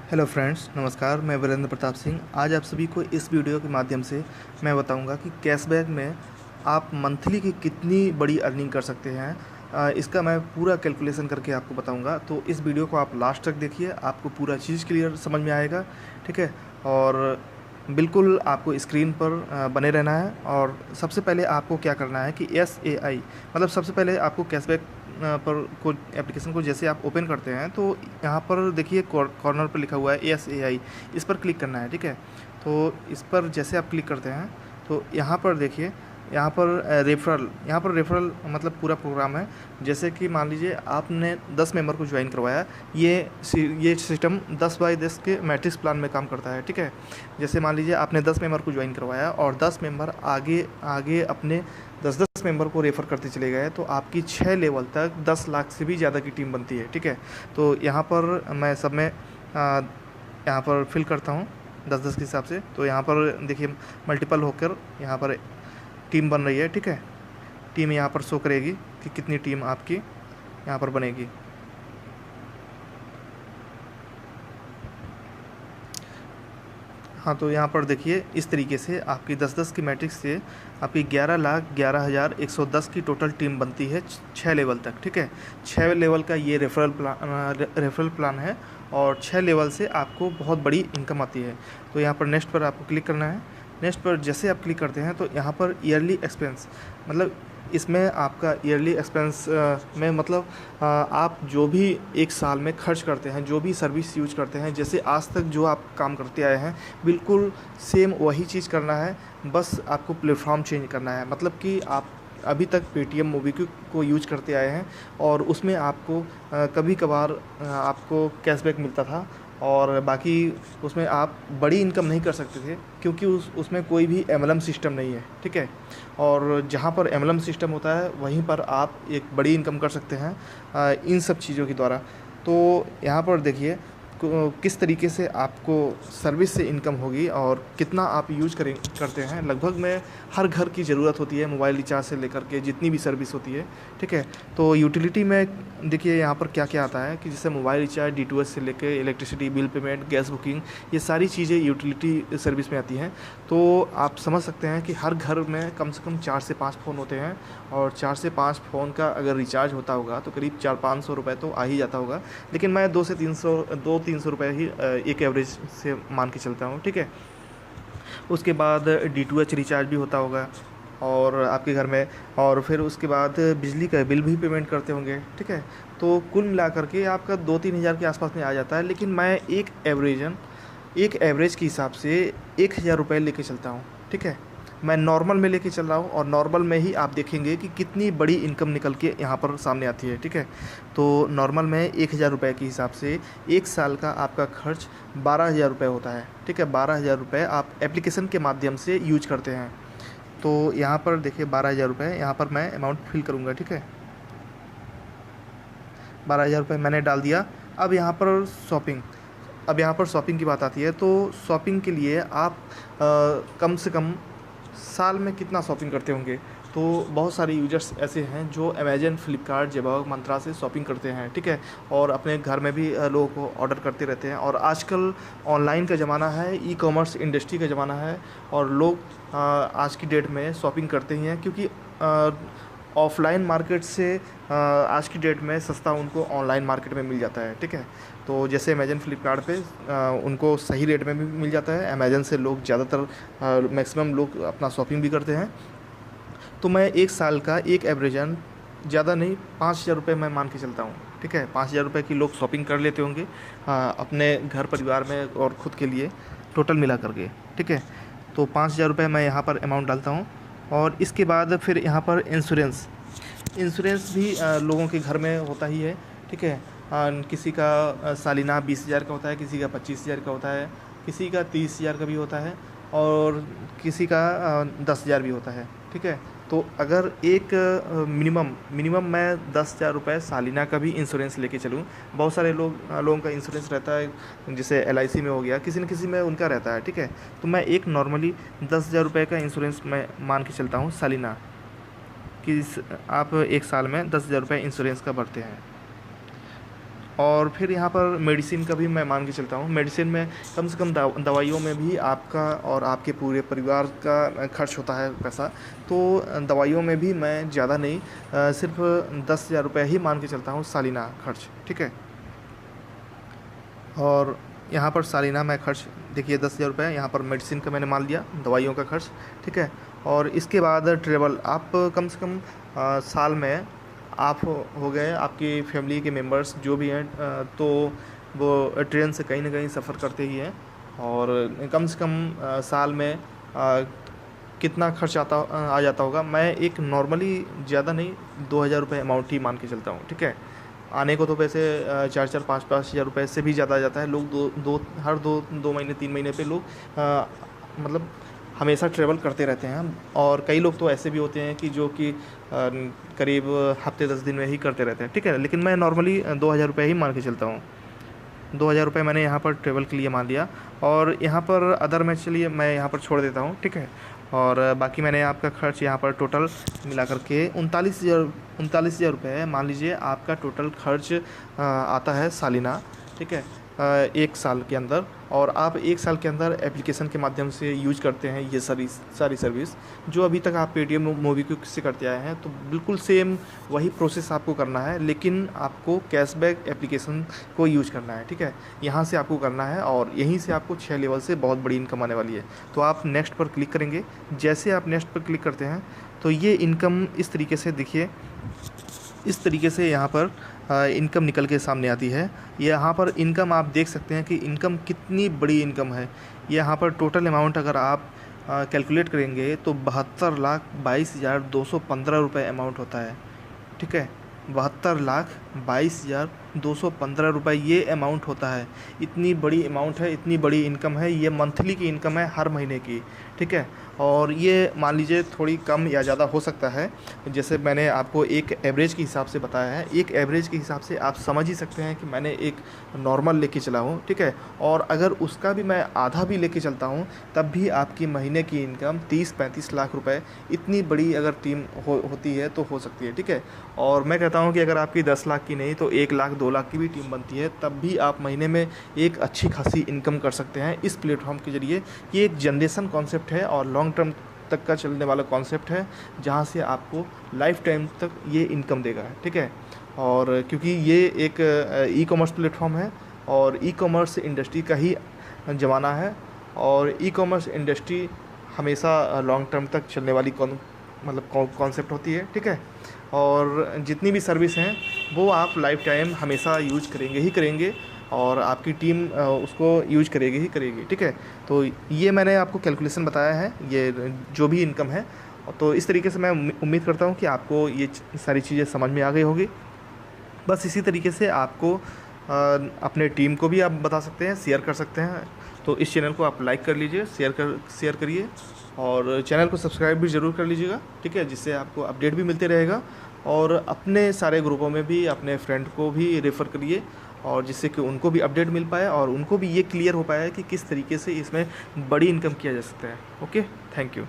Hello friends, नमस्कार। मैं वीरेंद्र प्रताप सिंह। आज आप सभी को इस वीडियो के माध्यम से मैं बताऊंगा कि कैशबैक में आप मंथली की कितनी बड़ी अर्निंग कर सकते हैं। इसका मैं पूरा कैलकुलेशन करके आपको बताऊंगा, तो इस वीडियो को आप लास्ट तक देखिए, आपको पूरा चीज़ क्लियर समझ में आएगा। ठीक है। और बिल्कुल आपको स्क्रीन पर बने रहना है। और सबसे पहले आपको क्या करना है कि SAI मतलब सबसे पहले आपको कैशबैक पर को एप्लीकेशन को जैसे आप ओपन करते हैं तो यहाँ पर देखिए कॉर्नर पर लिखा हुआ है SAI, इस पर क्लिक करना है। ठीक है। तो इस पर जैसे आप क्लिक करते हैं तो यहाँ पर देखिए, यहाँ पर रेफरल मतलब पूरा प्रोग्राम है। जैसे कि मान लीजिए आपने 10 मेंबर को ज्वाइन करवाया। ये सिस्टम 10x10 के मैट्रिक्स प्लान में काम करता है। ठीक है। जैसे मान लीजिए आपने 10 मेंबर को ज्वाइन करवाया और 10 मेंबर आगे आगे अपने 10-10 मेंबर को रेफ़र करते चले गए, तो आपकी 6 लेवल तक 10 लाख से भी ज़्यादा की टीम बनती है। ठीक है। तो यहाँ पर मैं सब में यहाँ पर फिल करता हूँ 10-10 के हिसाब से। तो यहाँ पर देखिए मल्टीपल होकर यहाँ पर टीम बन रही है। ठीक है। टीम यहाँ पर शो करेगी कि कितनी टीम आपकी यहाँ पर बनेगी। हाँ, तो यहाँ पर देखिए इस तरीके से आपकी 10-10 की मैट्रिक्स से आपकी 11,11,110 की टोटल टीम बनती है 6 लेवल तक। ठीक है। 6 लेवल का ये रेफरल प्लान है और 6 लेवल से आपको बहुत बड़ी इनकम आती है। तो यहाँ पर नेक्स्ट पर आपको क्लिक करना है। नेक्स्ट पर जैसे आप क्लिक करते हैं तो यहाँ पर ईयरली एक्सपेंस मतलब इसमें आपका ईयरली एक्सपेंस में मतलब आप जो भी एक साल में खर्च करते हैं, जो भी सर्विस यूज करते हैं, जैसे आज तक जो आप काम करते आए हैं बिल्कुल सेम वही चीज़ करना है। बस आपको प्लेटफॉर्म चेंज करना है। मतलब कि आप अभी तक पेटीएम मोबिक्विक को यूज करते आए हैं और उसमें आपको कभी कभार आपको कैशबैक मिलता था और बाकी उसमें आप बड़ी इनकम नहीं कर सकते थे क्योंकि उसमें कोई भी एमएलएम सिस्टम नहीं है। ठीक है। और जहाँ पर एमएलएम सिस्टम होता है वहीं पर आप एक बड़ी इनकम कर सकते हैं इन सब चीज़ों के द्वारा। तो यहाँ पर देखिए किस तरीके से आपको सर्विस से इनकम होगी और कितना आप यूज करते हैं। लगभग में हर घर की ज़रूरत होती है, मोबाइल रिचार्ज से लेकर के जितनी भी सर्विस होती है। ठीक है। तो यूटिलिटी में देखिए यहाँ पर क्या क्या आता है कि जैसे मोबाइल रिचार्ज, DTH से लेकर electricity bill payment, gas booking, ये सारी चीज़ें यूटिलिटी सर्विस में आती हैं। तो आप समझ सकते हैं कि हर घर में कम से कम 4 से 5 फ़ोन होते हैं और 4 से 5 फ़ोन का अगर रिचार्ज होता होगा तो करीब 400-500 रुपये तो आ ही जाता होगा। लेकिन मैं 200-300 रुपये ही एक एवरेज से मान के चलता हूँ। ठीक है। उसके बाद DTH रिचार्ज भी होता होगा और आपके घर में, और फिर उसके बाद बिजली का बिल भी पेमेंट करते होंगे। ठीक है। तो कुल मिला करके आपका 2-3 हज़ार के आसपास में आ जाता है। लेकिन मैं एक एवरेज के हिसाब से 1,000 रुपये लेके चलता हूँ। ठीक है। मैं नॉर्मल में लेके चल रहा हूँ और नॉर्मल में ही आप देखेंगे कि कितनी बड़ी इनकम निकल के यहाँ पर सामने आती है। ठीक है। तो नॉर्मल में 1,000 रुपये के हिसाब से एक साल का आपका खर्च 12,000 रुपये होता है। ठीक है। 12,000 रुपये आप एप्लीकेशन के माध्यम से यूज करते हैं। तो यहाँ पर देखिए 12,000 रुपये, यहाँ पर मैं अमाउंट फिल करूँगा। ठीक है। 12,000 रुपये मैंने डाल दिया। अब यहाँ पर शॉपिंग की बात आती है। तो शॉपिंग के लिए आप कम से कम साल में कितना शॉपिंग करते होंगे। तो बहुत सारे यूजर्स ऐसे हैं जो अमेजन, फ्लिपकार्ट, जबॉग, मंत्रा से शॉपिंग करते हैं। ठीक है। और अपने घर में भी लोगों को ऑर्डर करते रहते हैं। और आजकल ऑनलाइन का ज़माना है, ई-कॉमर्स इंडस्ट्री का ज़माना है और लोग आज की डेट में शॉपिंग करते ही हैं क्योंकि ऑफ़लाइन मार्केट से आज की डेट में सस्ता उनको ऑनलाइन मार्केट में मिल जाता है। ठीक है। तो जैसे अमेजन, फ्लिपकार्ट पे उनको सही रेट में भी मिल जाता है। अमेजन से लोग ज़्यादातर मैक्सिमम लोग अपना शॉपिंग भी करते हैं। तो मैं एक साल का एक एवरेजन ज़्यादा नहीं 5,000 रुपये मैं मान के चलता हूँ। ठीक है। 5,000 रुपये की लोग शॉपिंग कर लेते होंगे अपने घर परिवार में और ख़ुद के लिए टोटल मिला करके। ठीक है। तो 5,000 रुपये मैं यहाँ पर अमाउंट डालता हूँ। और इसके बाद फिर यहाँ पर इंश्योरेंस भी लोगों के घर में होता ही है। ठीक है। किसी का सालाना 20,000 का होता है, किसी का 25,000 का होता है, किसी का 30,000 का भी होता है और किसी का 10,000 भी होता है। ठीक है। तो अगर एक मिनिमम मैं 10,000 रुपये सालाना का भी इंश्योरेंस लेके चलूँ। बहुत सारे लोगों का इंश्योरेंस रहता है, जैसे LIC में हो गया, किसी न किसी में उनका रहता है। ठीक है। तो मैं एक नॉर्मली 10,000 रुपये का इंश्योरेंस मैं मान के चलता हूँ सालाना, कि आप एक साल में 10,000 रुपये इंश्योरेंस का भरते हैं। और फिर यहाँ पर मेडिसिन का भी मैं मान के चलता हूँ। मेडिसिन में कम से कम दवाइयों में भी आपका और आपके पूरे परिवार का खर्च होता है पैसा। तो दवाइयों में भी मैं ज़्यादा नहीं, सिर्फ 10,000 रुपये ही मान के चलता हूँ सालाना खर्च, ठीक है। और यहाँ पर सालाना मैं खर्च देखिए 10,000 रुपये, यहाँ पर मेडिसिन का मैंने मान लिया, दवाइयों का खर्च, ठीक है। और इसके बाद ट्रेवल, आप कम से कम साल में आप हो गए, आपकी फैमिली के मेंबर्स जो भी हैं, तो वो ट्रेन से कहीं ना कहीं सफ़र करते ही हैं। और कम से कम साल में कितना खर्च आ जाता होगा, मैं एक नॉर्मली ज़्यादा नहीं 2,000 रुपये अमाउंट ही मान के चलता हूँ, ठीक है। आने को तो वैसे 4-4, 5-5 हज़ार रुपये से भी ज़्यादा आ जाता है। लोग हर दो महीने 3 महीने पे लोग मतलब हमेशा ट्रैवल करते रहते हैं। और कई लोग तो ऐसे भी होते हैं कि जो कि करीब हफ्ते 10 दिन में ही करते रहते हैं, ठीक है। लेकिन मैं नॉर्मली 2,000 रुपये ही मान के चलता हूँ। 2,000 रुपये मैंने यहाँ पर ट्रैवल के लिए मान लिया। और यहाँ पर अदर में चलिए मैं यहाँ पर छोड़ देता हूँ, ठीक है। और बाकी मैंने आपका खर्च यहाँ पर टोटल मिला करके 39,000 रुपये मान लीजिए आपका टोटल खर्च आता है सालाना, ठीक है, 1 साल के अंदर। और आप 1 साल के अंदर एप्लीकेशन के माध्यम से यूज करते हैं ये सारी सर्विस जो अभी तक आप पेटीएम मोबीक्विक से करते आए हैं, तो बिल्कुल सेम वही प्रोसेस आपको करना है, लेकिन आपको कैशबैक एप्लीकेशन को यूज करना है, ठीक है। यहाँ से आपको करना है और यहीं से आपको 6 लेवल से बहुत बड़ी इनकम आने वाली है। तो आप नेक्स्ट पर क्लिक करेंगे। जैसे आप नेक्स्ट पर क्लिक करते हैं तो ये इनकम इस तरीके से देखिए, इस तरीके से यहाँ पर इनकम निकल के सामने आती है। यहाँ पर इनकम आप देख सकते हैं कि इनकम कितनी बड़ी इनकम है। यहाँ पर टोटल अमाउंट अगर आप कैलकुलेट करेंगे तो 72,22,215 रुपये अमाउंट होता है, ठीक है। 72,22,215 रुपये ये अमाउंट होता है। इतनी बड़ी अमाउंट है, इतनी बड़ी इनकम है। ये मंथली की इनकम है, हर महीने की, ठीक है। और ये मान लीजिए थोड़ी कम या ज़्यादा हो सकता है, जैसे मैंने आपको एक एवरेज के हिसाब से बताया है। एक एवरेज के हिसाब से आप समझ ही सकते हैं कि मैंने एक नॉर्मल लेके चला हूँ, ठीक है। और अगर उसका भी मैं आधा भी लेके चलता हूँ तब भी आपकी महीने की इनकम 30-35 लाख रुपए, इतनी बड़ी अगर टीम होती है तो हो सकती है, ठीक है। और मैं कहता हूँ कि अगर आपकी 10 लाख की नहीं तो 1 लाख 2 लाख की भी टीम बनती है तब भी आप महीने में एक अच्छी खासी इनकम कर सकते हैं इस प्लेटफॉर्म के ज़रिए। ये एक जनरेशन कॉन्सेप्ट है और लॉन्ग टर्म तक का चलने वाला कॉन्सेप्ट है, जहाँ से आपको लाइफ टाइम तक ये इनकम देगा, ठीक है। और क्योंकि ये एक ई कॉमर्स प्लेटफॉर्म है और ई कॉमर्स इंडस्ट्री का ही ज़माना है, और ई कॉमर्स इंडस्ट्री हमेशा लॉन्ग टर्म तक चलने वाली कॉन्सेप्ट होती है, ठीक है। और जितनी भी सर्विस हैं वो आप लाइफ टाइम हमेशा यूज करेंगे ही करेंगे और आपकी टीम उसको यूज करेगी ही करेगी, ठीक है। तो ये मैंने आपको कैलकुलेशन बताया है, ये जो भी इनकम है। तो इस तरीके से मैं उम्मीद करता हूँ कि आपको ये सारी चीज़ें समझ में आ गई होगी। बस इसी तरीके से आपको अपने टीम को भी आप बता सकते हैं, शेयर कर सकते हैं। तो इस चैनल को आप लाइक कर लीजिए, शेयर करिए और चैनल को सब्सक्राइब भी ज़रूर कर लीजिएगा, ठीक है, जिससे आपको अपडेट भी मिलते रहेगा। और अपने सारे ग्रुपों में भी अपने फ्रेंड को भी रेफ़र करिए, और जिससे कि उनको भी अपडेट मिल पाए और उनको भी ये क्लियर हो पाए कि किस तरीके से इसमें बड़ी इनकम किया जा सकता है। Okay, thank you.